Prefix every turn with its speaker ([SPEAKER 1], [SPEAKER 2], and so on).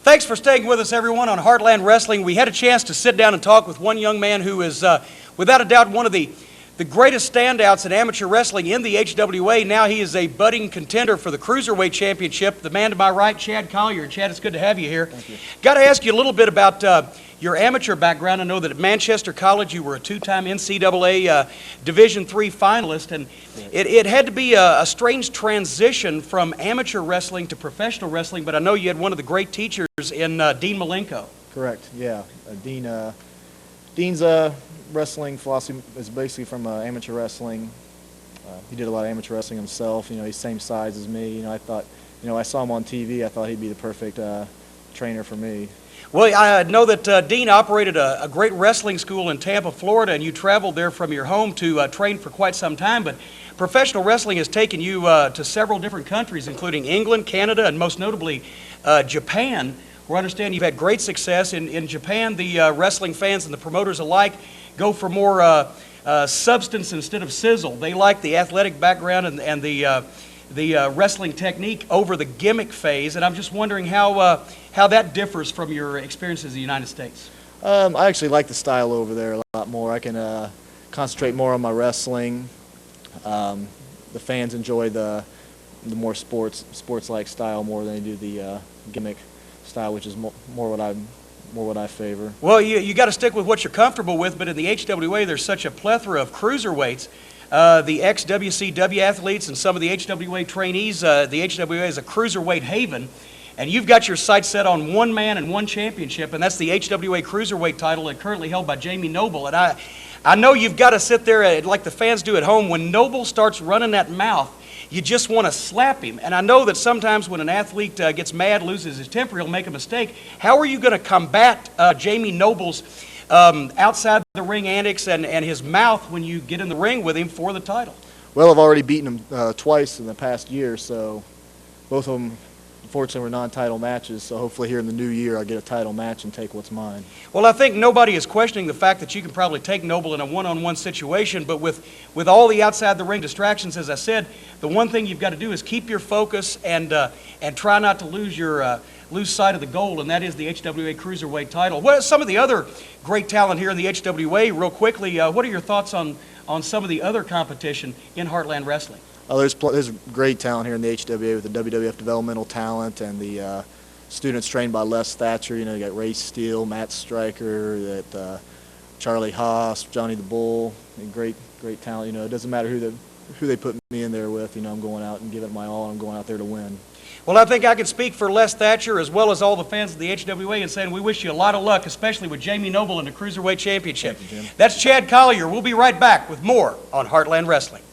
[SPEAKER 1] Thanks for staying with us, everyone, on Heartland Wrestling. We had a chance to sit down and talk with one young man who is, without a doubt, one of the greatest standouts in amateur wrestling in the HWA. Now he is a budding contender for the Cruiserweight Championship. The man to my right, Chad Collyer. Chad, it's good to have you here.
[SPEAKER 2] Thank you.
[SPEAKER 1] Got to ask you a little bit about your amateur background. I know that at Manchester College you were a two-time NCAA Division III finalist, and it had to be a strange transition from amateur wrestling to professional wrestling, but I know you had one of the great teachers in Dean Malenko.
[SPEAKER 2] Correct, yeah. Dean's wrestling philosophy is basically from amateur wrestling. He did a lot of amateur wrestling himself. You know, he's same size as me. You know, I thought, I saw him on TV. I thought he'd be the perfect trainer for me.
[SPEAKER 1] Well, I know that Dean operated a great wrestling school in Tampa, Florida, and you traveled there from your home to train for quite some time, but professional wrestling has taken you to several different countries, including England, Canada, and most notably Japan, where I understand you've had great success. In Japan, the wrestling fans and the promoters alike go for more substance instead of sizzle. They like the athletic background and the wrestling technique over the gimmick phase, and I'm just wondering how that differs from your experiences in the United States.
[SPEAKER 2] I actually like the style over there a lot more. I can concentrate more on my wrestling. The fans enjoy the more sports-like style more than they do the gimmick style, which is more what I favor.
[SPEAKER 1] Well, you got to stick with what you're comfortable with, but in the HWA there's such a plethora of cruiserweights. The ex-WCW athletes and some of the HWA trainees, the HWA is a cruiserweight haven, and you've got your sights set on one man and one championship, and that's the HWA cruiserweight title, and currently held by Jamie Noble. And I know you've got to sit there like the fans do at home. When Noble starts running that mouth, you just want to slap him. And I know that sometimes when an athlete gets mad, loses his temper, he'll make a mistake. How are you going to combat Jamie Noble's outside the ring antics and his mouth when you get in the ring with him for the title?
[SPEAKER 2] Well, I've already beaten him twice in the past year, so both of them, unfortunately, were non-title matches, so hopefully here in the new year I'll get a title match and take what's mine.
[SPEAKER 1] Well, I think nobody is questioning the fact that you can probably take Noble in a one-on-one situation, but with all the outside-the-ring distractions, as I said, the one thing you've got to do is keep your focus and try not to lose sight of the goal, and that is the HWA Cruiserweight title. What are some of the other great talent here in the HWA? Real quickly, what are your thoughts on some of the other competition in Heartland Wrestling?
[SPEAKER 2] Oh, there's great talent here in the HWA with the WWF developmental talent and the students trained by Les Thatcher. You know, you got Ray Steele, Matt Stryker, Charlie Haas, Johnny the Bull. Great talent. You know, it doesn't matter who they put me in there with. You know, I'm going out and giving it my all. I'm going out there to win.
[SPEAKER 1] Well, I think I can speak for Les Thatcher as well as all the fans of the HWA in saying we wish you a lot of luck, especially with Jamie Noble in the Cruiserweight Championship.
[SPEAKER 2] Thank you, Jim.
[SPEAKER 1] That's Chad Collyer. We'll be right back with more on Heartland Wrestling.